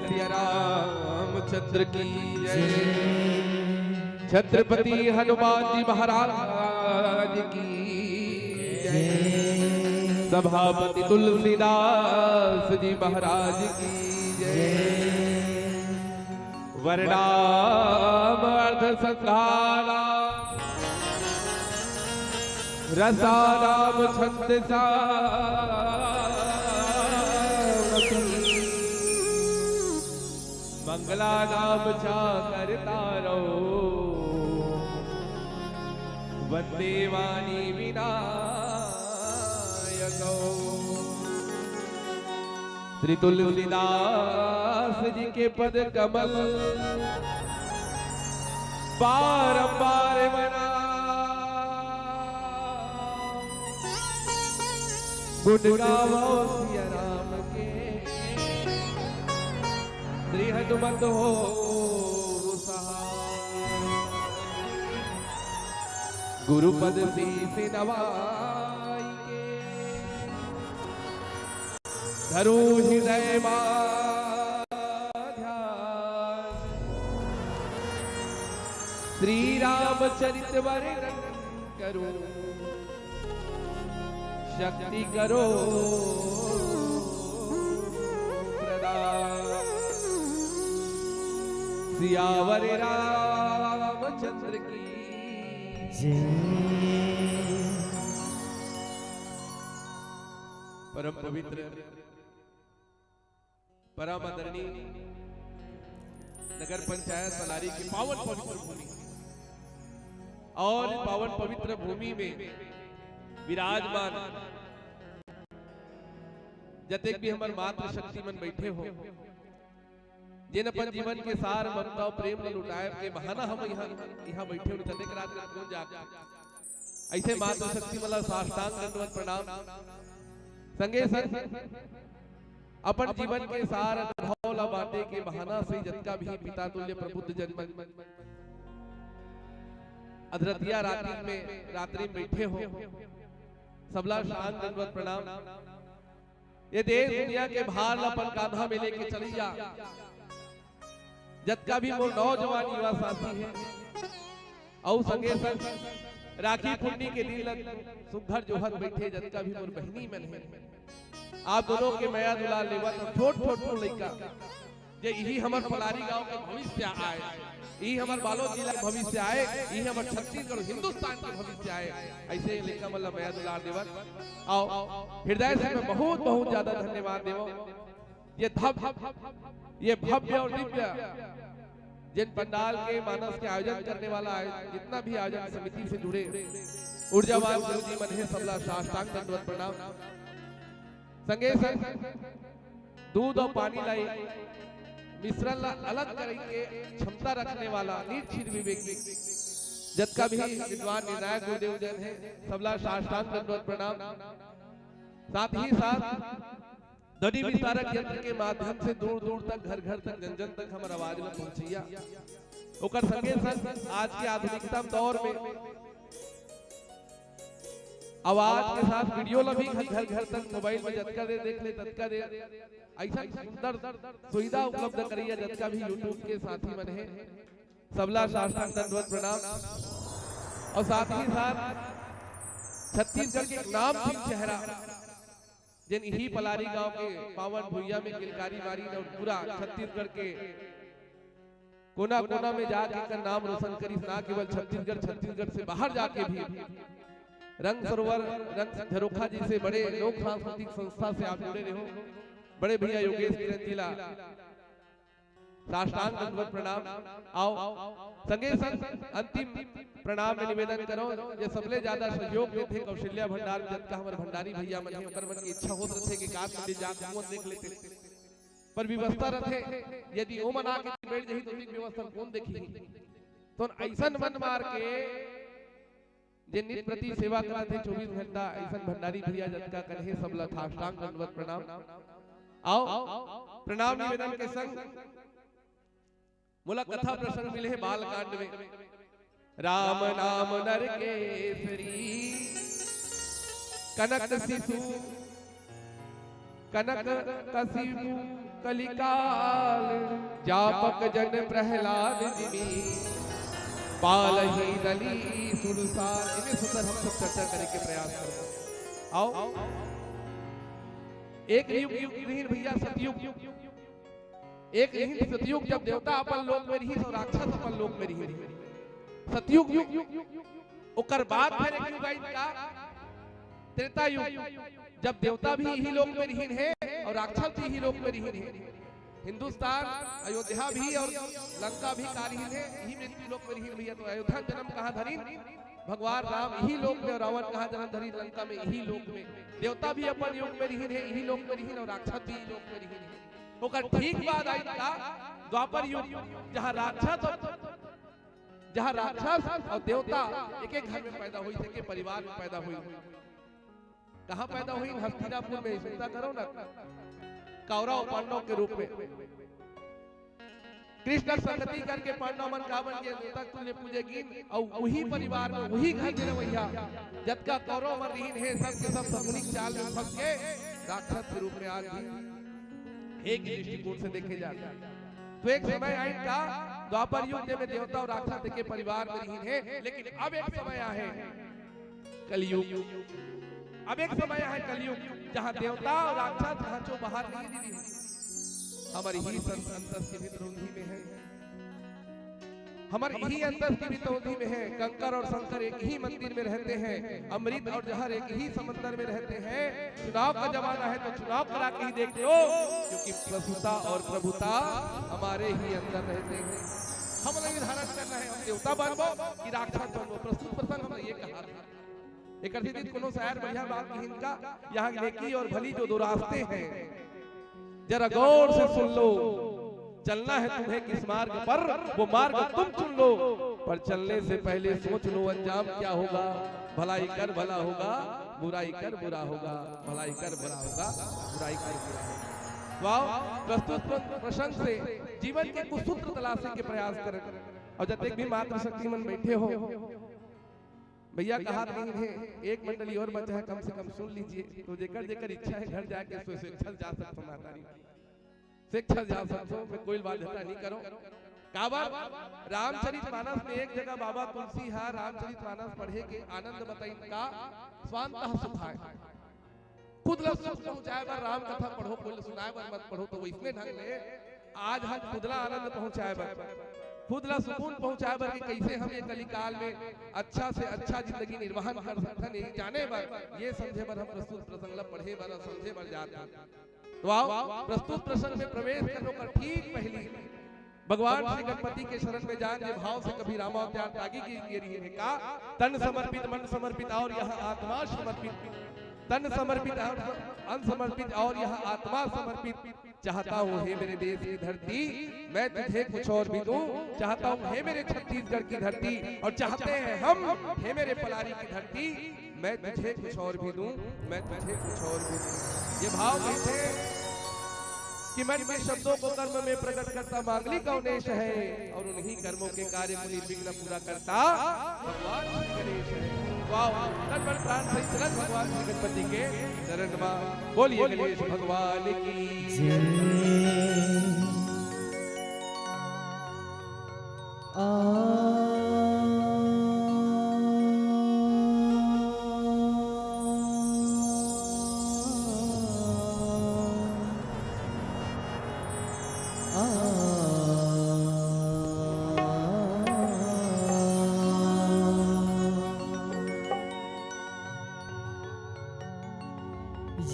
सिया रामचंद्र की जय। छत्रपति हनुमान जी महाराज की जय। सभापति तुलसीदास जी महाराज की जय। वर्णाम अर्ध संधारा रसाराम छंद मंगला नाम चा करता रहो वंदे वाणी विनायको। श्री तुलसीदास जी के पद कमल बारंबार बना गुण गावो सिया राम के। श्री हनुमत हो सहाय गुरुपद से नवाई के। धरो हृदय ध्यान श्री रामचरित वर्णन करो। शक्ति करो प्रदान सियावर रामचंद्र की जय। परम पवित्र परम आदरणीय नगर पंचायत सलारी की पावन पवित्र भूमि और पावन पवित्र भूमि में विराजमान जतेक भी हमार मातृ शक्ति मन बैठे हो जिन अपन जीवन के सार ममता और प्रेम न लुटाए के बहाना हम यहाँ बैठे हो जतेक रात में कौन जाग ऐसे मातृ शक्ति मतलब साष्टांग दंडवत प्रणाम संगे संग अपन जीवन के सार अनुभव ला बाटे के बहाना से जतका भी पिता तुल्य प्रबुद्ध जन्म अधरतिया रात्रि में बैठे हो सबला शान दंडवत प्रणाम। ये देश दुनिया के भार अपन कांधा में लेके चली जा जतका भी मोर नौजवान युवा साथी है और संगे संग राखी पुन्नी के दिन सुघर जोहत बैठे जतका भी मोर बहनी मन है आप दोनों के मया दुलार लेवत छोट छोट लड़का जे यही हमर पलारी गांव के भविष्य आए यही हमार बालोद जिला के भविष्य आए यही हमार छत्तीसगढ़ हिंदुस्तान के भविष्य आए ऐसे लेखा मतलब मया दुलार देवत आओ हृदय से मैं बहुत बहुत ज्यादा धन्यवाद देवो। ये भव्य और दिव्य जिन पंडाल के मानस के आयोजन करने वाला है जितना भी आयोजन समिति से जुड़े ऊर्जावान गुरु जी मन है सबला साष्टांग दंडवत प्रणाम। संगे संग दूध और पानी लाई मिश्रण ला अलग करके क्षमता रखने वाला निर्छीर विवेकी जतका भी विद्वान निर्णायक गुरुदेव जन है सबला साष्टांग दंडवत प्रणाम। साथ ही साथ ध्वनि विस्तारक यंत्र के माध्यम से दूर दूर तक घर घर तक जन जन तक हमार आवाज में पहुंचिया ओकर संगे संग आज के आधुनिकतम दौर में आवाज के साथ वीडियो ला भी घर घर तक मोबाइल में जतका दे देख ले ततका दे ऐसा सुंदर सुविधा उपलब्ध करिए जतका भी यूट्यूब के साथी मन है सबला साष्टांग दंडवत प्रणाम। और साथ ही साथ छत्तीसगढ़ के नाम चेहरा जिन यही पलारी गांव के पावन भुइया में किलकारी मारी और पूरा छत्तीसगढ़ के कोना कोना में जाके कर नाम रोशन करी ना केवल छत्तीसगढ़ से बाहर जाके भी रंग सरोवर रंग झरोखा जी से बड़े लोक सांस्कृतिक संस्था से आप जुड़े रहो बड़े भैया योगेश किरण जिला साष्टांग दंडवत प्रणाम। आओ संगे संग अंतिम प्रणाम में निवेदन करो जे सबले ज्यादा सहयोग में थे कौशल्या भंडार जतका हमर भंडारी भैया मन है ओकर मन की इच्छा होत रथे कि काट में जा कुआं देख लेते पर व्यवस्था रथे यदि ओ मना के बैठ जही तो व्यवस्था कौन देखी तो ऐसन मन मार के जे नित प्रति सेवा करत है 24 घंटा ऐसन भंडारी भैया जतका कन्हे सबला साष्टांग दंडवत प्रणाम। आओ प्रणाम निवेदन के संग मोला कथा प्रसंग मिले है बालकांड में राम नाम नर केसरी कनक शिशु कलिकाल जापक जन प्रहलाद जिमी पालही दली सुरसाल। इन्हें सुंदर हम सब चर्चा करने के प्रयास करें। आओ एक युग नहीं भैया, सतयुग। एक नहीं सतयुग, जब देवता अपन लोक में रही और राक्षस अपन लोक में रही। सतयुग ओकर बाद फिर एक युग आई का त्रेता युग, जब देवता भी यही लोक में रही है और राक्षस भी यही लोक में रही है। हिंदुस्तान अयोध्या भी और लंका भी कालीन है, यही मृत्यु लोक में रही भैया। तो अयोध्या जन्म कहाँ धरी भगवान राम यही लोक में, और रावण कहाँ जन्म धरी लंका में यही लोक में। देवता भी अपन योग में रही है, यही लोक में रही और राक्षस भी यही लोक में रही है। ओकर ठीक बाद आई का द्वापर युग, जहाँ राक्षस और देवता एक एक घर में पैदा हुई, एक एक परिवार में पैदा हुई। कहाँ पैदा हुई? हस्तिनापुर में। चिंता करो ना, कौरव पांडव के रूप में कृष्ण संगति करके पांडव मन का बन गए, देवता तुल्य पूजेगी। और वही परिवार में वही घर के रवैया जबका कौरव मन रहीन है, सब के सब समुनिक चाल में फंस के राक्षस के रूप में आ गई। एक दृष्टिकोण से देखे जाते तो एक समय आई का द्वापर युग में देवता और राक्षस के परिवार में रहीन है। लेकिन अब एक समय है कलयुग। अब एक समय है कलयुग, जहाँ देवता और राक्षस ढांचों बाहर नहीं दी हमारी ही अंतस की विद्रोही में है, हमारी ही अंतस की विद्रोही में है। कंकर और शंकर एक ही मंदिर में रहते हैं, अमृत और जहर एक ही समंदर में रहते हैं। चुनाव का जमाना है तो चुनाव करा के ही देख लो, क्योंकि प्रभुता और प्रभुता हमारे ही अंदर रहते हैं। हम नहीं धारण करना है, हम देवता बनो कि राक्षस बनो। प्रस्तुत प्रसंग हमने ये कहा था। एक अर्थित कोनो शायर बढ़िया बात की इनका, यहाँ नेकी और भली जो दो रास्ते हैं जरा गौर से सुन लो। चलना है तुम्हें किस मार्ग पर, वो मार्ग तुम चुन लो। पर चलने से पहले सोच लो अंजाम क्या होगा। भलाई कर भला होगा, बुराई कर बुरा होगा। भलाई कर भला होगा, बुराई कर बुरा होगा। वाह, प्रस्तुत प्रसंग से जीवन के कुछ सूत्र तलाशने के प्रयास करें। और जब तक भी मातृशक्ति मन बैठे हो भैया, कहा नहीं है एक मंडली और बचा है, कम से कम सुन लीजिए। तो जेकर इच्छा है घर जाके स्वेच्छा जा सकते हो, स्वेच्छा जा सकते हो। मैं कोई बात नहीं करो। काबा रामचरितमानस में एक जगह बाबा तुलसी हा रामचरितमानस पढ़े के आनंद बताई का स्वांतः सुखाय। खुद लग सुख पहुंचाए बर राम कथा पढ़ो, कोई सुनाए बर मत पढ़ो। तो इसमें ढंग ले आज हम खुदला आनंद पहुंचाए बर, खुदला सुकून पहुंचाए बर कि कैसे हम ये कलिकाल में अच्छा से अच्छा जिंदगी निर्वाहन कर सकते नहीं जाने बर, ये समझे बर हम प्रस्तुत प्रसंग ला पढ़े बर समझे बर जाते। तो आओ प्रस्तुत प्रसंग में प्रवेश करने का ठीक पहली भगवान श्री गणपति के शरण में जान के भाव से कभी रामावतार त्यागी की रही है का तन समर्पित मन समर्पित और यहाँ आत्मा समर्पित। तन समर्पित अनसमर्पित और यहाँ आत्मा समर्पित। चाहता हूँ हे मेरे देश की धरती मैं तुझे कुछ और भी दूं। चाहता हूँ हे मेरे छत्तीसगढ़ की धरती, और चाहते हैं हम हे मेरे पलारी की धरती मैं तुझे कुछ और भी दूं, मैं तुझे कुछ और भी दूं। ये भाव कैसे कि मन में शब्दों को कर्म में प्रकट करता मांगलिक गणेश है, और उन्हीं कर्मों के कार्य को निर्विघ्न पूरा करता भगवान श्री गणेश है। वाह, तन मन प्राण से चलन भगवान श्री गणपति के चरण में बोलिए गणेश भगवान की जय।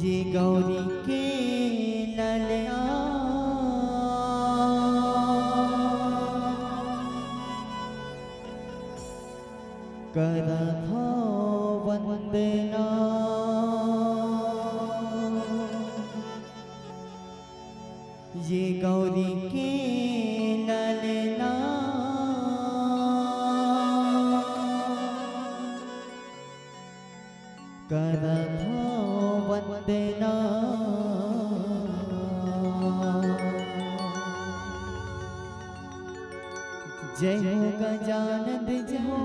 ये गौरी के ललया करथा वंदना, ये गौरी के ललना करथा वंदना। जय हो गजानन जय हो,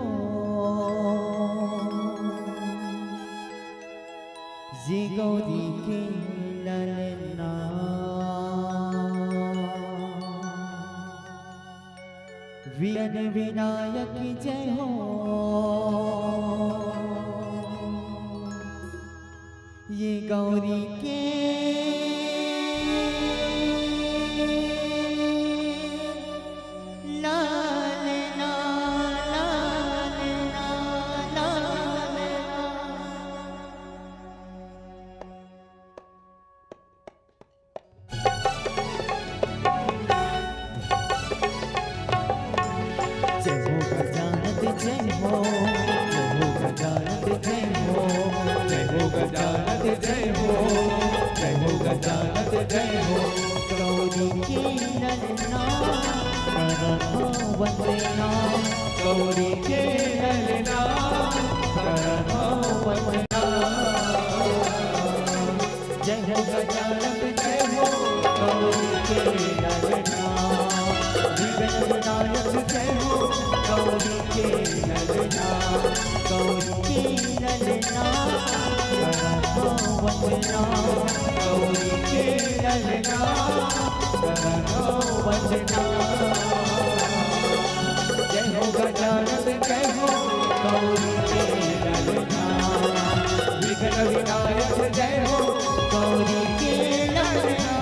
ये गौरी के ललना। विघ्न विनायक जय हो। ये गौरी के लाल ना लाल ना लाल ना। जय हो गजानन जय हो, जय हो गजानन जय हो, जय हो गजानन जय हो, जय हो गजानन जय हो। गौरी के ललना करहो वंदना, गौरी के ललना करहो वंदना। जय हो गजानन जय हो, गौरी के ललना। विघ्न विनायक जय हो, गौरी के ललना। गौरी के ललना करहो वंदना, गौरी के ललना करहो वंदना। जय हो गजानन जय हो, गौरी के ललना। विघ्न विनायक जय हो, गौरी के ललना।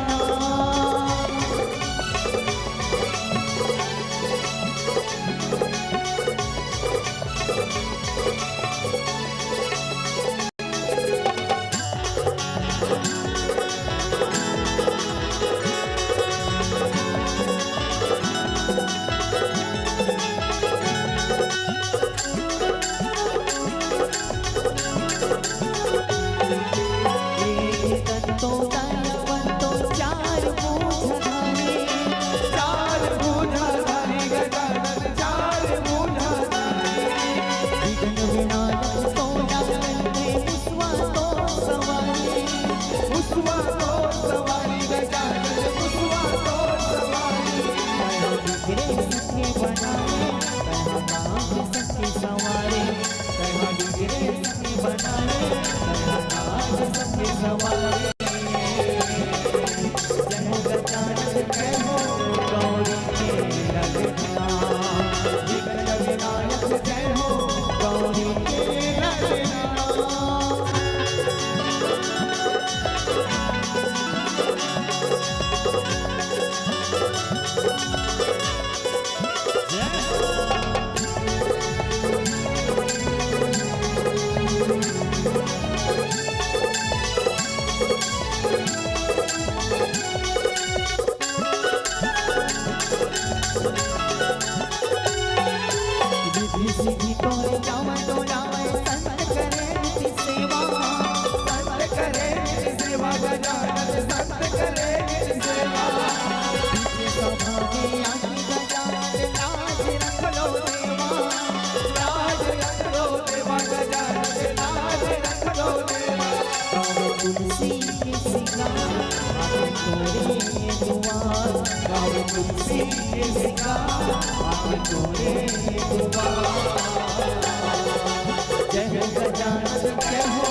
जय हो गजानन जय हो,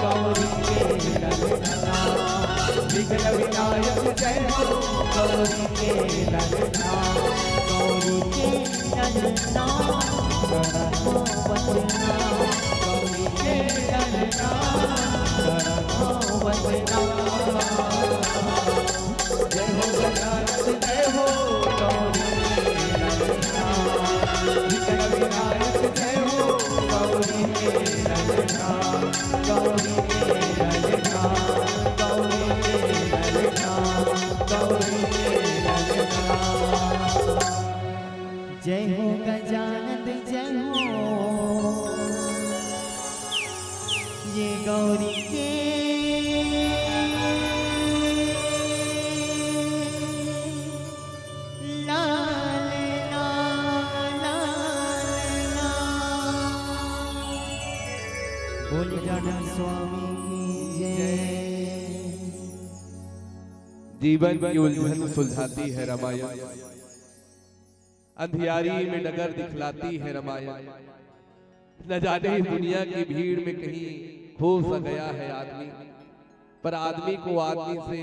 गौरी के ललना। विघ्न विनायक जय हो, गौरी के ललना। गौरी के ललना करहो वंदना, गौरी के ललना करहो वंदना। जय हो गजानन जय हो, गौरी के ललना। विघ्न विनायक जय हो, गौरी के ललना। गौरी के ललना, गौरी के ललना, गौरी के ललना। जय हो गजानन जय हो, ये गौरी के लालना लालना। बोले जाना स्वामी की जय। जीवन की उलझन सुलझाती है रामायण, अंधियारी में डगर दिखलाती है रामायण। न जाने इस दुनिया की भीड़ में कहीं खो सा गया है आदमी, पर आदमी को आदमी से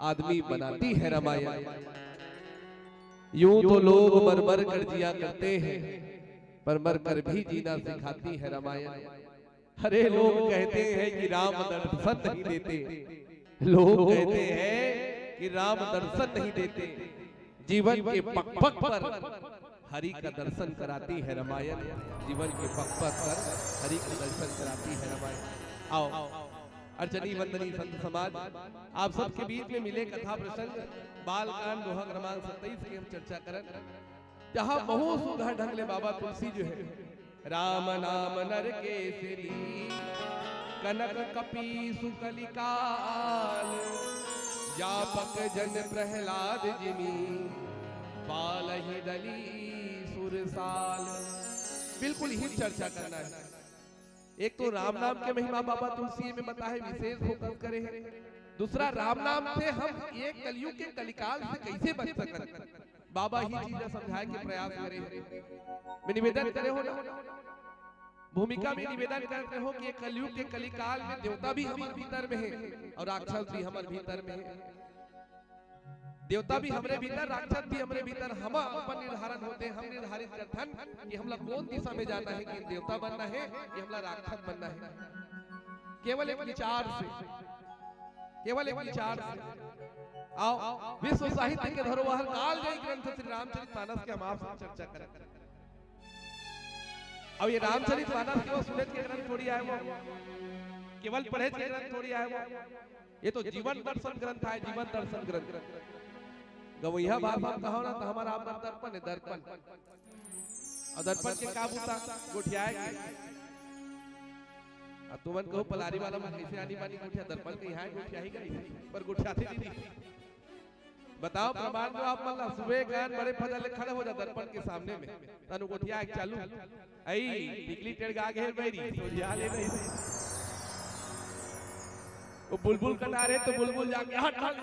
आदमी बनाती है रामायण। यूं तो लोग मर मर कर जिया करते हैं, पर मर कर भी जीना सिखाती है रामायण। अरे लोग कहते हैं कि राम दर्शन नहीं देते, लोग कहते हैं कि राम दर्शन नहीं देते, जीवन के पग पग पर हरि का दर्शन कराती है रामायण। जीवन के पग पग पर हरि का दर्शन कराती है रामायण। आओ अर्चनी वंदनी संत समाज, आप सबके बीच में मिले कथा प्रसंग बाल कांड दोहा क्रमांक 27 की हम चर्चा करन, जहां बहुत सुधा ढंग ले बाबा तुलसी जो है राम नाम नर केसरी कनक कपीसु कलिकाल, व्यापक जन प्रहलाद जिमी पालहि दली सुरसाल। बिल्कुल ही चर्चा करना है। एक तो राम नाम के महिमा बाबा तुलसी में बता है, विशेष फोकस करे हैं। दूसरा राम नाम से हम एक कलयुग के कलिकाल से कैसे बच सकते, बाबा ही चीजें समझाए के प्रयास करे। मैं निवेदन करे हो ना, भूमिका में निवेदन करते हो कि कलयुग के कलिकाल में देवता भी हमारे भीतर में है और राक्षस भी हमारे भीतर में है। देवता भी हमारे भीतर, राक्षस भी हमारे भीतर। हम अपन निर्धारण होते हैं, हम निर्धारित करते हैं कि हम लोग कौन दिशा में जाना है, कि देवता बनना है कि हम लोग राक्षस बनना है। केवल एक विचार से, केवल एक विचार से आओ विश्व साहित्य के धरोहर कालजयी ग्रंथ श्री रामचरितमानस के हम आपसे चर्चा करें। अब ये रामचरितमानस केवल सुनेत के ग्रंथ थोड़ी आए, वो केवल पढ़े के ग्रंथ थोड़ी आए, वो ये तो जीवन दर्शन ग्रंथ है, जीवन दर्शन ग्रंथ। गवैया भाषा कहो ना तो हमारा आपका दर्पण है, दर्पण। और दर्पण के काबू था गोठियाए के, अब तुमन कहो पलारी वाला में कैसे आनी बानी गोठिया, दर्पण के यहाँ गोठिया ही गई पर गोठियाते नहीं। बताओ प्रमाण दो आप, मतलब सुबह कान बड़े फजल खड़े हो जा दर्पण के सामने में, तनु गोठिया एक चालू आई बिजली टेढ़ गा गए बैरी तो जा ले नहीं। वो बुलबुल कनारे तो बुलबुल जाके हट हट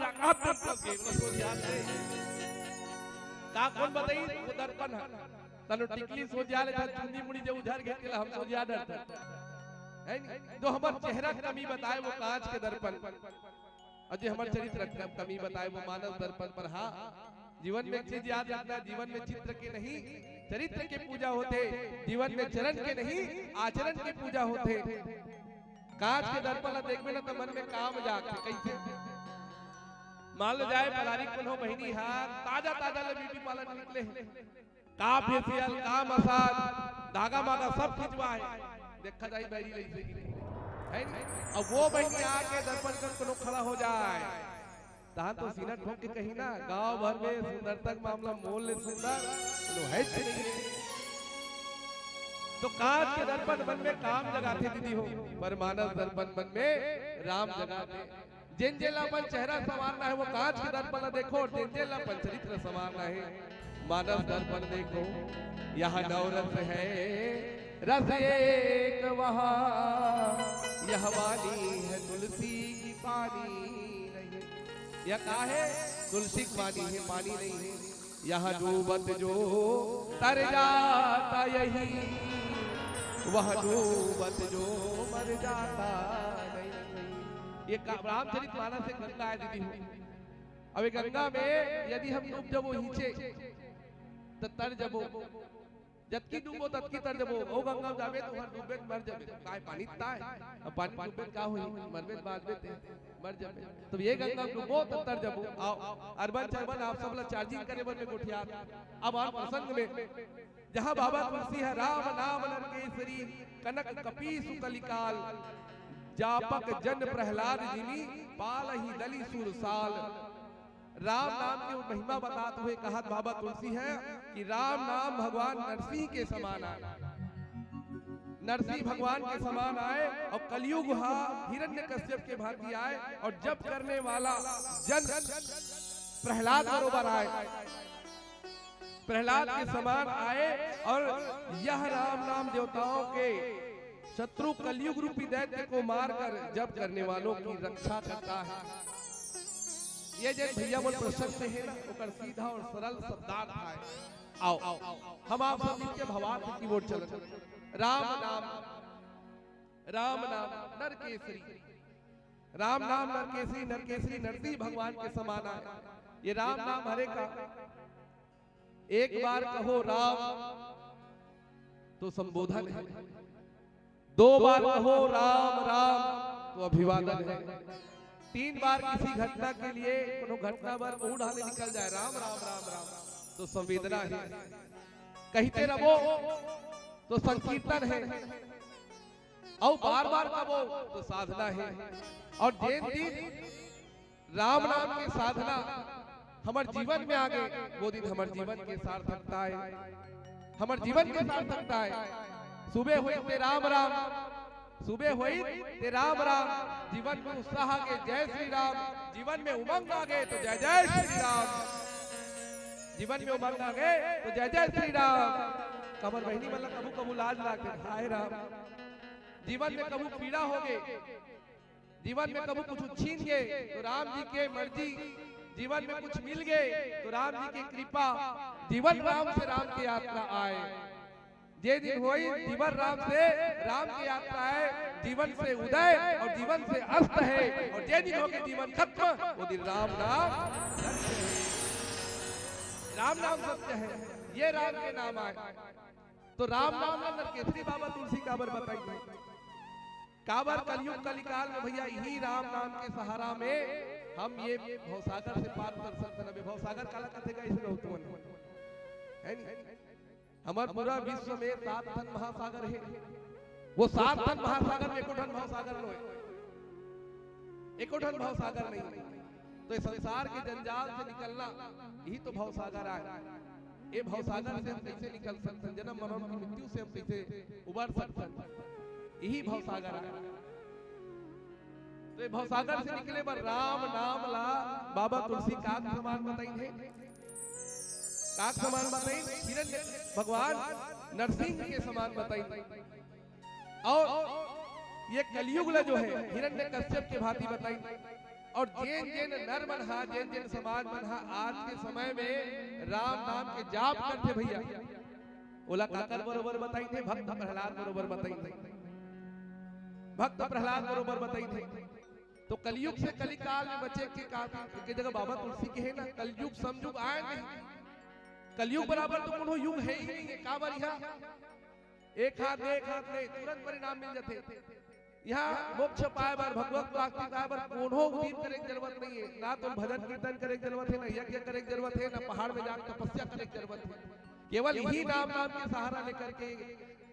जाके उसको याद है का कौन बताई, वो दर्पण है। तनु टिकली सो जा ले चुन्नी मुड़ी जो उधर गए के हम सो जा डरते है। जो हमार चेहरा कमी बताए वो कांच के दर्पण, और जो हमार चरित्र कमी बताए वो मानव दर्पण पर। हाँ, जीवन में एक चीज याद रखना, जीवन में चित्र के नहीं चरित्र के पूजा होते, जीवन में चरण के नहीं आचरण की पूजा होते। कांच के दर्पण देखबे ना तो मन में काम जाके कैसे मान लो जाए पलारी कोनो बहिनी हाथ ताजा ताजा ले ब्यूटी पार्लर निकले हैं, का फेशियल का मसाज धागा मागा सब खिंचवाए, देखा जाए बैरी ऐसे है। अब वो बहिनी आके दर्पण कर कोनो खड़ा हो जाए तहां तो सीना ठोक के कहीं ना गांव भर में सुंदरता मामला मोल ले सुंदर नो है नहीं। तो कांच के दर्पण मन में काम जगाते दीदी हो, पर मानव दर्पण मन में राम जगाते। जिन जेलापन चेहरा संवारना है वो कांच के दर्पण देखो, और जिन जेलापन चरित्र संवारना है मानव दर्पण देखो। यहाँ नवरस है रस एक वहाँ, यह वाली है तुलसी की पानी नहीं। यह का है तुलसी की पानी है, पानी नहीं है। यहाँ डूबत जो तर जाता यही, वह डूबत जो मर जाता नहीं। ये रामचरितमानस से गंगा है दीदी हो। अब गंगा में यदि हम डूब जबो नीचे तो तर जबो, जबकि डूबो तबकि तर जबो। ओ गंगा में जाबे तो हर डूबे मर जाबे, काय पानी ताय अब पानी डूबे का होई मरबे बादबे ते मर जाबे। तो ये गंगा डूबो तो तर जबो। आओ अरबन चरबन आप सब ला चार्जिंग करे बर में गोठिया। अब आप प्रसंग में जहां बाबा तुलसी है राम नाम नर केसरी कनक कपीसु कलिकाल, जापक जन प्रहलाद जिमी पालहि दली सुरसाल। राम नाम की महिमा बताते हुए कहा बाबा तुलसी है कि राम नाम भगवान नरसिंह के समान आए, नरसिंह भगवान के समान आए और कलयुग हिरण्यकश्यप के भांति आए, और जब करने वाला जन प्रहलाद बरोबर आए, प्रहलाद के समान आए। और यह राम नाम देवताओं के शत्रु कलयुग रूपी दैत्य को मारकर जब करने वालों की रक्षा करता है। ये जन भैया बोल प्रसन्न है ना, ओकर सीधा और सरल शब्दार्थ है। आओ हम आप सब मिलके भवार्थ की ओर चलते। राम नाम नर केसरी, राम नाम नर केसरी, नर केसरी नरसिंह भगवान के समान है। ये राम नाम हरे का एक बार कहो राम तो संबोधन है, दो बार कहो राम राम तो अभिवादन है, तीन बार किसी घटना के लिए कोनो घटना पर मुंह ढाले निकल जाए राम राम राम राम तो संवेदना है, कहते रहो तो संकीर्तन है, और बार बार कहो तो साधना है। और जिन दिन राम नाम की साधना हमारे जीवन में आ गए वो दिन हमारे जीवन के सार्थकता है, हमारे जीवन के सार्थकता है। सुबह हुई ते राम राम, सुबह हुई ते राम राम, जीवन में उत्साह आ गए जय श्री राम, जीवन में उमंग आ गए तो जय जय श्री राम, जीवन में उमंग आ गए तो जय जय श्री राम। कमर बहनी मतलब कबू कबू लाज लाके हाय राम, जीवन में कबू पीड़ा हो गए, जीवन में कबू कुछ छीन गए तो राम जी के मर्जी, जीवन में कुछ मिल गए तो राम जी की कृपा, जीवन राम से राम की यात्रा आए। जे दिन होई जीवन राम से राम की यात्रा है, जीवन से उदय और जीवन से अस्त है, और जे दिन होके जीवन खत्म वो दिन राम नाम सत्य है, राम नाम सत्य है, ये राम के नाम आए। तो राम नाम में नरकेसरी बाबा तुलसी काबर बताइए, काबर कलयुग कलिकाल में भैया यही राम नाम के सहारा में हम ये भवसागर से पार कर सकते हैं। भवसागर काला कथे का इसमें होता है नहीं, हमारे पूरा विश्व में 7 टन महासागर है, वो 7 टन महासागर में 1 टन भवसागर लो है, 1 टन भवसागर नहीं। तो इस संसार के जंजाल से निकलना यही तो भवसागर है। ये भवसागर से हम कैसे निकल सकते हैं, जन्म मरण की मृत्यु से हम कैसे उबर सकते हैं, यही भवसागर है। तो भवसागर से निकले पर राम नाम ला बाबा तुलसी काक समान बताई, काक समान बताई, हिरण्य भगवान नरसिंह के समान बताई। और ये कलयुग जो है हिरण्य कश्यप के भांति बताई। और जेन जेन नर मनहा, जेन जेन समाज मनहा आज के समय में राम नाम के जाप करते भैया, ओला काकर बरोबर बताई थे, भक्त प्रहलाद बरोबर बताई थे, भक्त प्रहलाद बरोबर बताई थे। तो कलयुग से कलिकाल में बचे के जगह बाबा तुलसी के है ना, कलयुग समयुग आए नहीं, कलयुग बराबर तो कोनो युग है ही नहीं है। काबर यहाँ एक हाथ ले तुरंत परिणाम मिल जाते, यहाँ मोक्ष पाए बार भगवत प्राप्ति पाए बार कोनो उद्यम करे की जरूरत नहीं है, ना तो भजन कीर्तन करे की जरूरत है, ना यज्ञ करे की जरूरत है, ना पहाड़ में जाकर तपस्या करे की जरूरत है। केवल यही नाम के सहारा लेकर के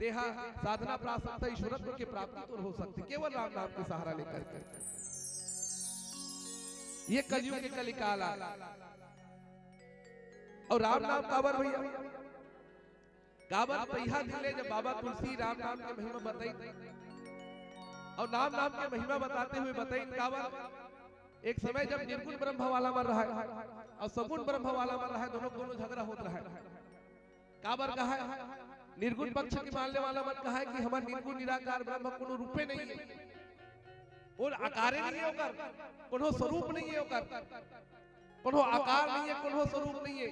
देहा साधना प्राप्त ईश्वरत्व की प्राप्ति तो हो सकती, केवल राम नाम के सहारा लेकर के। ये कलयुग के कलिकाल आ। और राम नाम काबर भैया, काबर पहिया दिले जब बाबा तुलसी राम नाम के महिमा बताई, और नाम नाम के महिमा बताते हुए बताई काबर एक समय जब निर्गुण ब्रह्म वाला मर रहा है और सगुण ब्रह्म वाला मर रहा है, दोनों झगड़ा होता रहा है। काबर कहा है निर्गुण पक्ष के मानने वाला मत कहा है कि हमारा निर्गुण निराकार ब्रह्म कोनो रूपे नहीं है, और आकारे नहीं है, ओकर कोनो स्वरूप नहीं है, ओकर कोनो आकार नहीं है, कोनो स्वरूप नहीं है,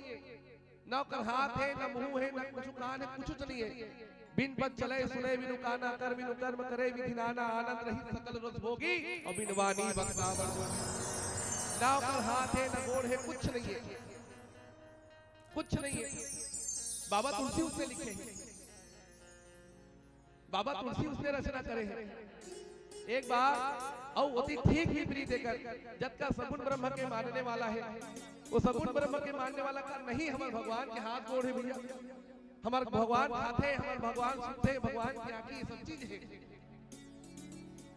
ना ओकर हाथ है, ना मुंह है, ना कुछ कान है, कुछ नहीं है। बिन पद चले सुने बिनु काना, कर बिनु कर्म करे विधि नाना, आनंद रहित सकल रस भोगी और बिन वाणी बख्तावर जोगी। ना ओकर हाथ है, ना गोड़ है, कुछ नहीं है, कुछ नहीं है। बाबा तुलसी उसने लिखे हैं, बाबा तुलसी उसने रचना करे हैं। एक बार और अति ठीक विपरीत देकर जब का सगुण ब्रह्म के मानने वाला है, वो सगुण ब्रह्म के मानने वाला का नहीं, हमारे भगवान के हाथ गोड़ है भैया, हमारे भगवान खाते, हमारे भगवान सुनते, भगवान की आंखें सब चीज है।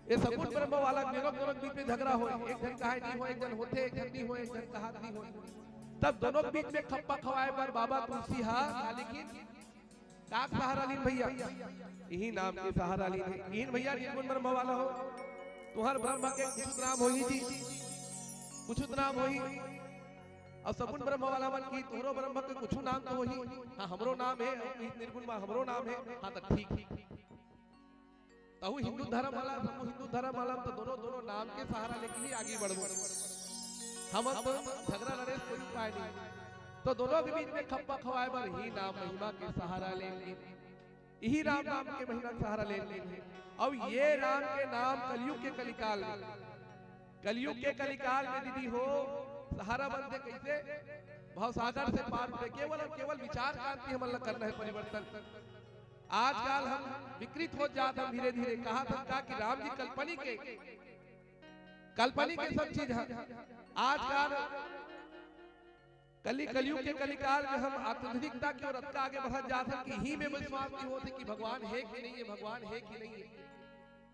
ये सगुण ब्रह्म वाला दोनों बीच में झगड़ा हो, एक जन कहा नहीं हो, एक जन होते, एक जन नहीं हो, एक जन कहा नहीं हो, तब दोनों के बीच में खप्पा खवाए पर बाबा तुलसी हा, लेकिन काक सहारा लीन भैया, यही नाम के सहारा लीन है। इन भैया निर्गुण ब्रह्म वाला हो, तुहर ब्रह्म के कुछ नाम हो ही जी, कुछ नाम हो ही, और सगुण ब्रह्म वाला मन की तोहरो ब्रह्म के कुछ नाम तो वही, हाँ हमरो नाम है, निर्गुण में हमरो नाम है, हाँ तो ठीक तहु हिंदू धर्म वाला, हम हिंदू धर्म वाला, तो दोनों नाम के सहारा लेके ही आगे बढ़ो। हम तो झगड़ा लड़े कोई उपाय नहीं, तो दोनों के बीच में खप्पा खवाए पर ही नाम महिमा के सहारा ले, यही राम नाम के महिमा सहारा ले। अब ये राम के नाम कलयुग के कलिकाल में, कलयुग के कलिकाल में दीदी हो सहारा बनते कैसे, भवसागर से पार उठे, केवल और केवल विचार क्रांति हमन करना है परिवर्तन। आजकल हम विकृत हो जाते हैं धीरे धीरे। कहा था कि राम जी काल्पनिक के सब चीज है। आजकल कलयुग के कलिकाल में हम आधुनिकता की ओर आगे बढ़ जाते हैं कि ही में विश्वास नहीं होते कि भगवान है कि नहीं है, भगवान है कि नहीं है।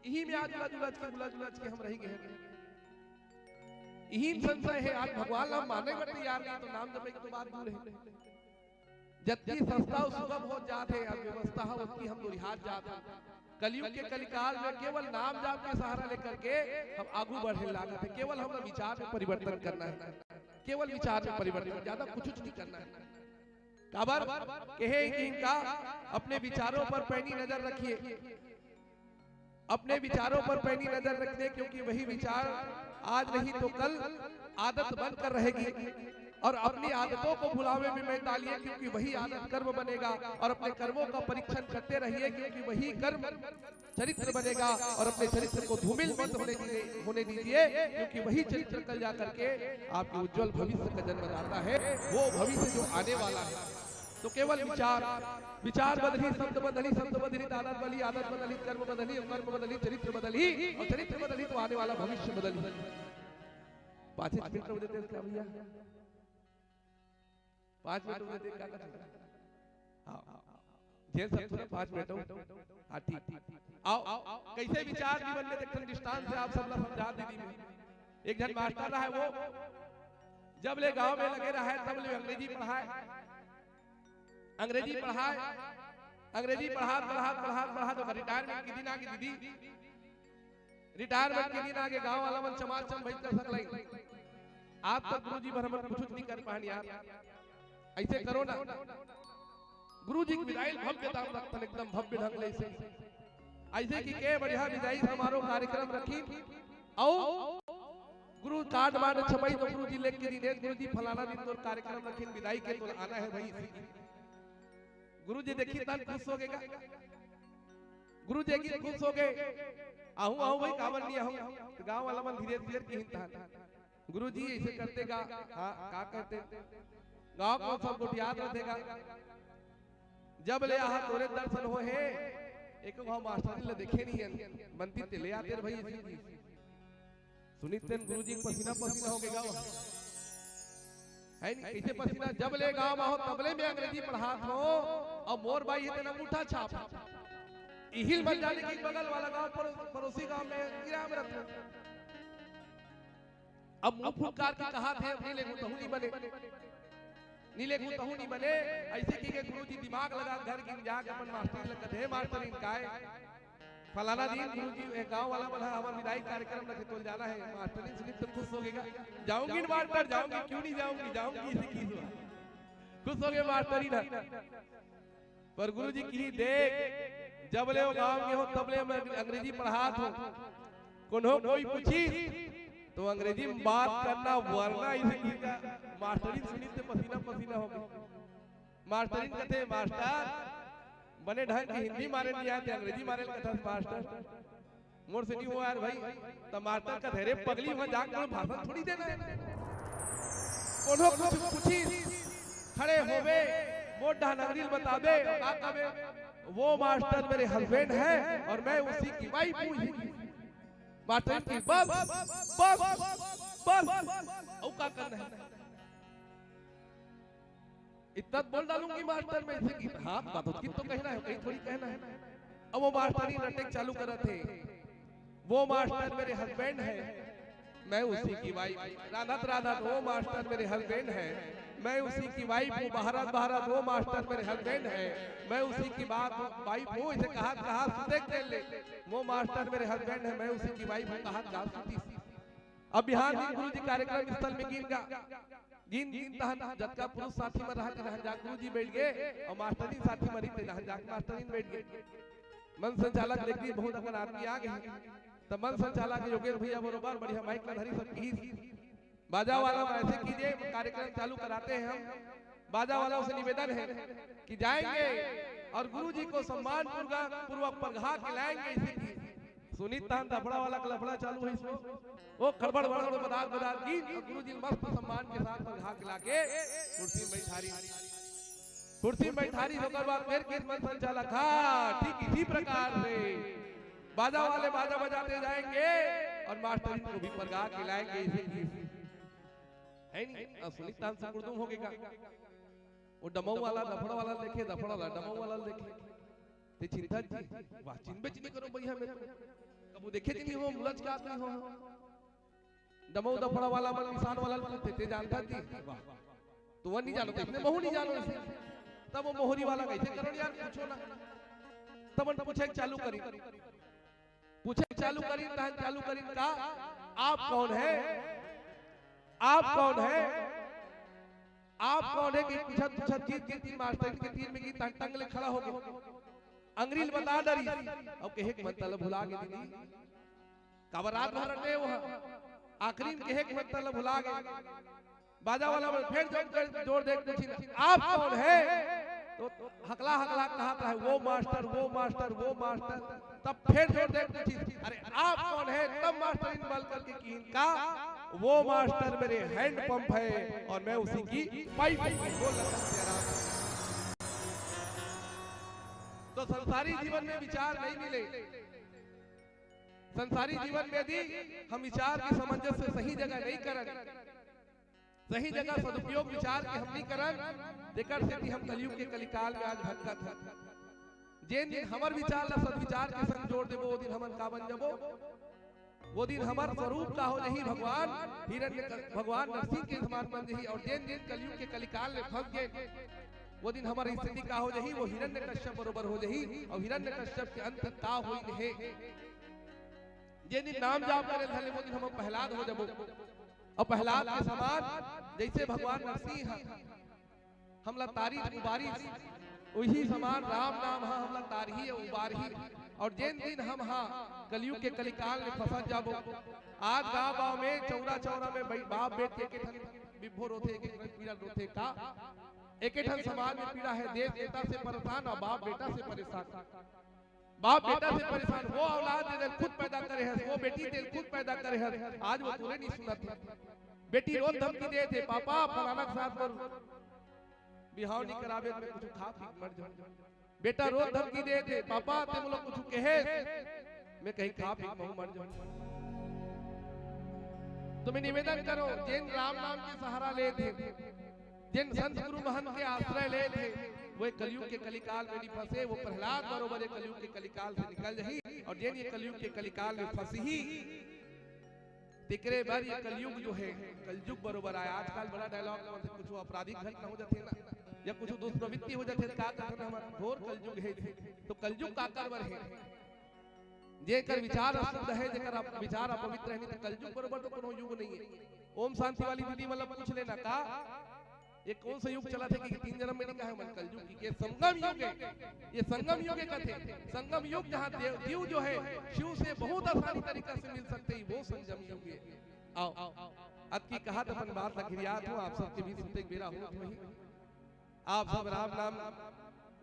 यही में आज उलझ के हम रहेंगे। यही संशय है। आज भगवान हम माने को तैयार नहीं तो नाम जपने की तो बात दूर है। जबकि सस्ता सुगम हो जाते हैं, व्यवस्था है उसकी हम रिहाज जाते हैं। कलयुग के कलिकाल में केवल नाम जाप के सहारा लेकर के हम आगू बढ़ने लागत है। केवल हमें विचार में परिवर्तन करना है, केवल विचार में परिवर्तन, ज्यादा कुछ नहीं करना है। काबर कहे कि इनका अपने विचारों पर पैनी नजर रखिए, अपने विचारों पर पैनी नजर रखने, क्योंकि वही विचार आज नहीं तो कल आदत बनकर रहेगी। और अपनी आदतों को भुलावे में मत डालिए, क्योंकि वही आदत कर्म बनेगा। और अपने कर्मों का परीक्षण करते रहिए, क्योंकि वही कर्म चरित्र बनेगा। और अपने चरित्र को धूमिल मत होने दीजिए, क्योंकि वही चरित्र कल जा करके आपके उज्जवल भविष्य का जन्म दाता है, वो भविष्य जो आने वाला है। तो केवल विचार बदली, शब्द बदली, आदत बदली, कर्म बदली, कर्म बदली, चरित्र बदली, और चरित्र बदली तो आने वाला भविष्य बदली। 5 मिनट में देते क्या भैया? 5 मिनट में देख क्या करना? जेल सब थोड़ा 5 मिनट। हाँ ठीक। आओ कैसे विचार जीवन में देखते दृष्टांत से आप सब समझा दीदी में। एक जन मास्टर रहा है, वो जब ले गांव में लगे रहा है तब ले अंग्रेजी पढ़ाए, अंग्रेजी पढ़ा तो रिटायरमेंट के दिन आगे दीदी, रिटायरमेंट के दिन आगे गांव वाला मन चमाचम भई कर सकलाई। आप तो गुरुजी भरमन कुछ नहीं कर पानी यार, ऐसे करो ना। गुरुजी की विदाई भव्यता रखतन एकदम भव्य ढंग ले ऐसे कि के बढ़िया विदाई समारोह कार्यक्रम रखी। आओ गुरु कार्ड मार छपाई तो गुरुजी लेके दी, गुरुजी फलाना दिन तो कार्यक्रम रखी, विदाई के तो आना है भाई। गुरुजी देखी तन खुश हो गएगा, गुरुजी देखी खुश हो गए। आहू भाई कावन नहीं आहू, गांव वाला मन धीरे धीरे की हिंता। गुरुजी ऐसे करते गा, हाँ का करते गांव को सब कुछ याद रखेगा। जब ले आहा तोरे दर्शन हो है, एक वहां मास्टर ने देखे नहीं है, बनती ते ले आते भाई ऐसी सुनित गुरुजी पसीना पसीना हो गया है नहीं कैसे पसीना। जब ले गांव में हो तबले में अंग्रेजी पढ़ात हो, और मोर भाई है तेना अंगूठा छाप इहिल बन जाने की बगल वाला गांव पड़ोसी गांव में गिरा में रखो। अब मुंह फुकार के कहा थे नीले गुतहू नहीं बने, नीले गुतहू नहीं बने। ऐसे की के गुरुजी दिमाग लगा घर की जाके अपन मास्टर लगत है, मास्टर इनकाए फलाना दिन गुरुजी गांव वाला बना हमारा विदाई कार्यक्रम रखे तो जाना है। मास्टर ने सुनी तो खुश हो गएगा, जाऊंगी मास्टर जाऊंगी, क्यों नहीं जाऊंगी, जाऊंगी इसी की खुश हो गए मास्टर ही ना। पर गुरुजी की देख जब ले गांव में हो तब ले मैं अंग्रेजी पढ़ात हूं, कोनो कोई पूछी तो अंग्रेजी में बात करना वरना इसी का। मास्टरी सुनी तो पसीना पसीना हो गया। मास्टरी कहते मास्टर बने ढंग की हिंदी मारे नहीं आते, अंग्रेजी मारे कथा मास्टर मोर से नहीं हुआ यार भाई। तो मास्टर का धैर्य पगली वहां जाकर भाषण थोड़ी देना है। कोनो कुछ पूछी खड़े होवे मोटा नगरील बतावे का कबे वो मास्टर मेरे हस्बैंड है और मैं उसी की वाइफ हूं। मास्टर की बस औ का करना है, इतना बोल डालूंगी मास्टर में से कि हाँ बात की तो कहना है, कहीं थोड़ी कहना है। अब वो मास्टर ही नाटक चालू कर रहे थे, वो मास्टर मेरे हस्बैंड है मैं उसी की वाइफ। राधत राधत वो मास्टर मेरे हस्बैंड है मैं उसी की वाइफ हूँ। भारत भारत वो मास्टर मेरे हस्बैंड है मैं उसी की वाइफ हूँ। इसे कहा देख ले वो मास्टर मेरे हस्बैंड है मैं उसी की वाइफ हूँ। कहा अब बिहार में गुरुजी कार्यक्रम स्थल में गिन तहन जतका पुरुष साथी में रहा जहां जा गुरुजी बैठ गए और मास्टरी साथी मरी थे जहां जा मास्टरी बैठ गए। मन संचालक देखिए बहुत अपन आदमी आ गए, तो मन संचालक योगेश भैया बरोबर बढ़िया माइक में धरी सब की बाजा वाला ऐसे कीजिए कार्यक्रम चालू कराते हैं हम। बाजा वालों से निवेदन है कि जाएंगे और गुरुजी को सम्मान पूर्वक पगहा खिलाएंगे, इसी सुनीत तान दफड़ा वाला लफड़ा चालू है इसको वो खड़बड़ बड़बड़ बदात बदात की गुरुजी मस्त सम्मान के साथ घा खिला के कुर्सी में बैठारी होकर बाद फिर किस्मत संचालक हाँ ठीक इसी प्रकार से बाजा वाले बाजा बजाते जाएंगे और मास्टर को भी परगा खिलाएंगे इसे है नहीं सुनीत तान से कुर्दूम हो गया वो डमऊ वाला दफड़ा वाला देखे दफड़ा वाला डमऊ वाला देखे ते चिंता जी वाह चिंबे चिंबे करो भैया मेरे कबू देखे नहीं हो मुलज का नहीं हो डमऊ दफड़ा वाला मन इंसान वाला ते जानता जी वाह तो वो नहीं जानो देखने महू नहीं जानो इसे तब वो मोहरी वाला कैसे करो यार पूछो ना तब उन पूछे चालू करी का आप कौन है कि पूछत जीत मास्टर के तीर में की टंग ले खड़ा हो गया अंग्रेज बता डरी अब कहे के मतलब भुला गए दीदी कबरात भरने वो आखिरी में कहे के मतलब भुला गए बाजा वाला फिर जोर देख पूछी आप कौन है तो हकला कहा था वो मास्टर तब फिर जोर देख पूछी अरे आप कौन है तब मास्टर इन बल करके की इनका वो मास्टर मेरे हैंड पंप है और मैं उसी की पाइप बोल रहा तो संसारी जीवन में विचार नहीं मिले संसारी जीवन में यदि हम विचार की सामंजस्य सही जगह नहीं करें सही जगह सदुपयोग विचार के हम नहीं करन देकर से हम कलयुग के कलिकाल में आज भटकत है जिन दिन हमर विचार ला सदविचार के संग जोड़ देबो वो दिन हमन का बन जबो वो दिन हमार स्वरूप का हो नहीं भगवान नरसिंह के समान बन जही और जिन दिन कलयुग के कलिकाल में फंस गए वो दिन हमारी स्थिति का हो जही वो हिरण्यकश्यप बरोबर हो जही और हिरण्यकश्यप के अंत का होई है जिन दिन नाम जाप करे धले वो दिन हम प्रहलाद हो जबो और प्रहलाद के समान जैसे भगवान नरसिंह हमला तारीफ उबारी वही समान राम नाम हाँ हमला तारही उबारही और जिन दिन हम हाँ कलयुग के कलिकाल में फंस जाबो आज गाँव में चौरा में बाप बेटे के विभोर होते एक पीड़ा रोते का एक समाज में पीड़ा है देश नेता से परेशान और बाप बेटा से परेशान वो औलाद दे खुद पैदा करे है वो बेटी दे खुद पैदा करे है आज वो तूने नहीं सुना था बेटी रोज धमकी दे थे पापा फलाना के साथ पर बिहाव नहीं करावे में कुछ खा पी मर जाओ बेटा रोज धमकी दे थे पापा तुम लोग कुछ कहे मैं कहीं खा पी मर जाऊं तुम्हें निवेदन करो जिन राम नाम के सहारा ले थे जिन संत गुरु महंत के आश्रय ले थे वो कलयुग के कलिकाल में नहीं फंसे वो प्रहलाद बरोबर कलयुग के कलिकाल से निकल रही और जिन ये कलयुग के कलिकाल में फंसी ही तिकरे बार ये कलयुग जो है कलयुग बरोबर आया आजकल बड़ा डायलॉग में कुछ अपराधिक घटना हो जाते ना या कुछ दुष्प्रवृत्ति हो जाते का कहना हमारा घोर कलयुग है तो कलयुग का करवर है जेकर विचार अशुद्ध है जेकर विचार अपवित्र है तो कलयुग बरोबर तो कोनो युग नहीं है ओम शांति वाली दीदी मतलब पूछ लेना का ये कौन सा युग चला था कि 3 जन्म में नहीं कहा मन कलयुग की ये संगम युग है ये संगम युग कहते संगम युग जहां देव जो है शिव से बहुत आसानी तरीका से मिल सकते हैं वो संगम युग है आओ अब की कहा तो अपन बात लखरियात हूं आप सबके बीच सुनते मेरा हो वही आप सब राम नाम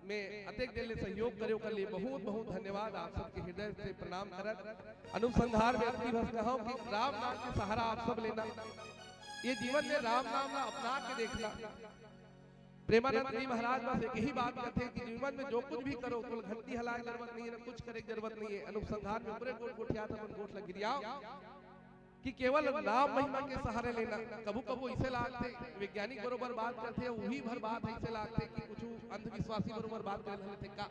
में अतेक दिल सहयोग करो कर लिए बहुत बहुत धन्यवाद आप सबके हृदय से प्रणाम करत अनुसंधान में अपनी बस कहो कि राम नाम के सहारा आप सब लेना ये जीवन में राम नाम ना अपना के देखना प्रेमानंद जी महाराज बस एक ही बात कहते हैं कि जीवन में जो कुछ भी करो तो घंटी हलाने की जरूरत नहीं है कुछ करे की जरूरत नहीं है अनुसंधान में पूरे गोठिया था गोठ लग गिरिया कि केवल नाम महिमा के सहारे लेना कबू कबू इसे लागते वैज्ञानिक बरोबर बात करते हैं वही भर बात ऐसे लागते कि कुछ अंधविश्वासी बरोबर बात कर रहे थे का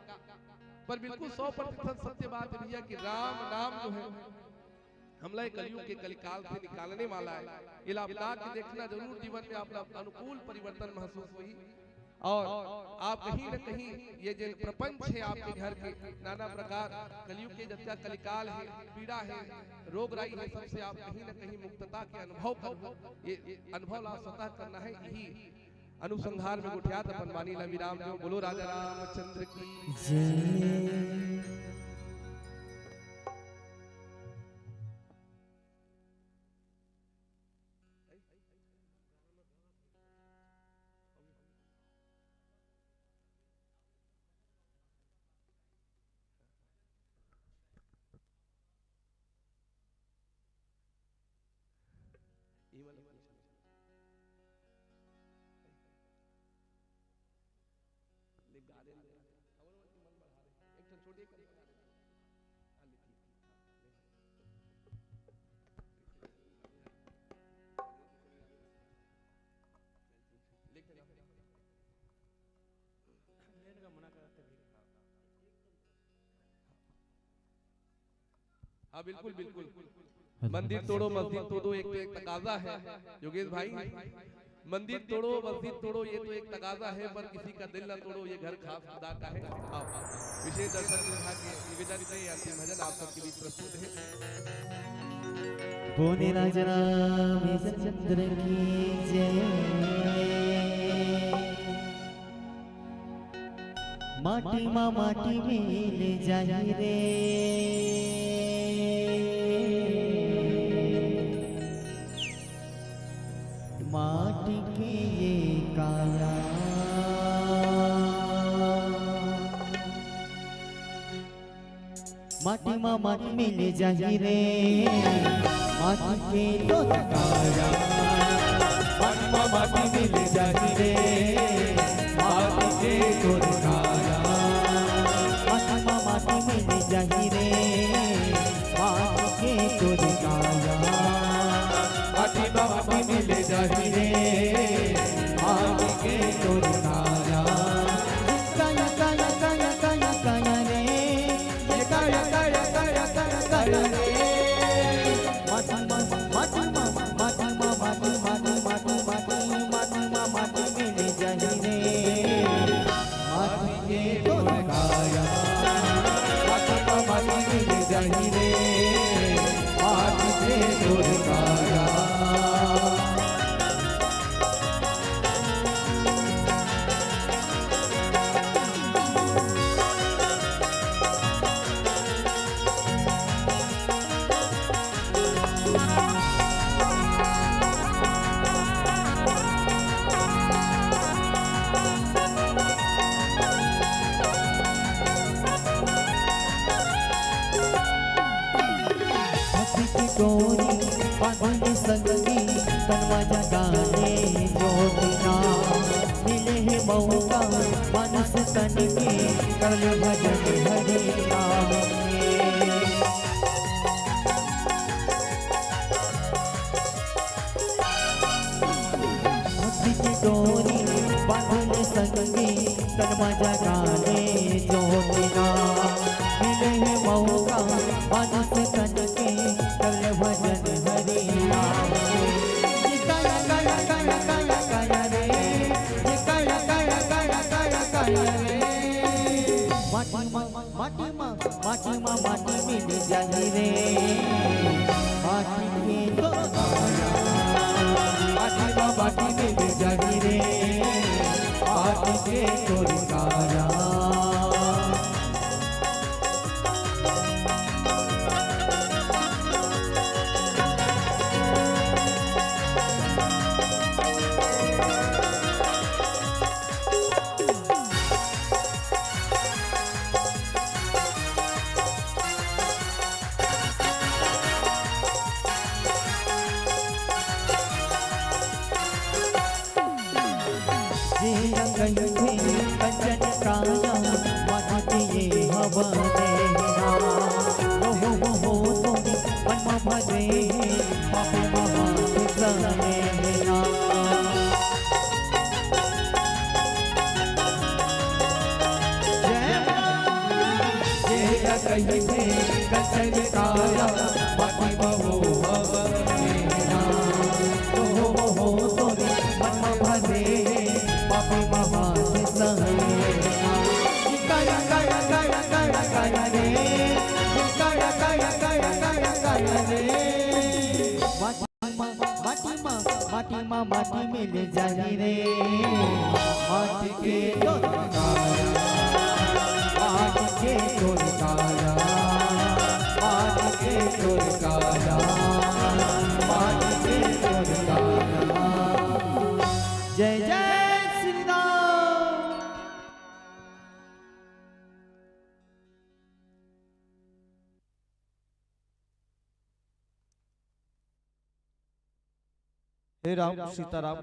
पर बिल्कुल 100% सत्य बात है भैया कि राम नाम जो है हमला कलयुग के कलिकाल से निकालने वाला है ये लाभदायक देखना जरूर जीवन में आपका अनुकूल परिवर्तन महसूस हुई और आप कहीं न कहीं ये जो प्रपंच है आपके घर के नाना प्रकार कलयुग के जब कलिकाल है पीड़ा है रोग राई है सबसे आप कहीं न कहीं मुक्तता के अनुभव करो ये अनुभव ला स्वतः करना है यही अनुसंधान में गुठियात अपन वाणी ला विराम जो बोलो राजा रामचंद्र की जय। हाँ बिल्कुल बिल्कुल। मंदिर तोड़ो मस्जिद तोड़ो एक तो एक तकाजा है योगेश भाई, मंदिर तोड़ो मस्जिद तोड़ो ये तो एक तकाजा है, पर किसी का दिल न तोड़ो ये घर खास खुदा का है। आओ विशेष दर्शन विभाग के निवेदन से अंतिम भजन आप सबके बीच प्रस्तुत है। बोले राजा रामचंद्र की जय। माटी माँ माटी में ले जाई रे, माटी के ये काया। माटी माँ माटी में ले जाई रे, माटी के तो काया। माटी माँ माटी में ले जाई रे, माटी के तो काया। माटी माँ माटी में ले जाई रे, माटी के तो काया। माटी माँ माटी में ले जाई रे, माटी के तो काया। काया काया काया काया काया रे, ये काया काया काया काया काया रे। माटी माँ माटी माँ माटी माँ माटी माटी माटी माटी माटी माँ माटी में ले जाई रे, माटी के तो काया। माटी माँ माटी में ले जाई रे, माटी के तो काया। गोरी पानी संगी तनवा जगाने जोगिना, मिले है मौका मानस तन के कर भजन हरे नाम के। गोरी पानी संगी तनवा जगाने जोगिना, मिले है मौका मानस तन के कर भजन हरि नाम। काया काया काया काया काया रे, ये काया काया काया काया काया रे। माटी माँ माटी माँ माटी माँ माटी में ले जाई रे, माटी के तो काया। माटी माँ माटी में ले जाई रे, माटी के तो काया। कंचन काया माटी ये हवा देना, हो तो मन भरे पाप महाना। कंचन काया माटी बहु हवा देना, हो तो मन भरे पाप महाना। काया काया काया काया काया रे, काया काया काया काया काया रे। माटी माँ माटी में ले जाई रे, माटी के तो काया। माटी के तो काया, माटी के तो काया, माटी के तो काया। जय जय हे राम सीताराम।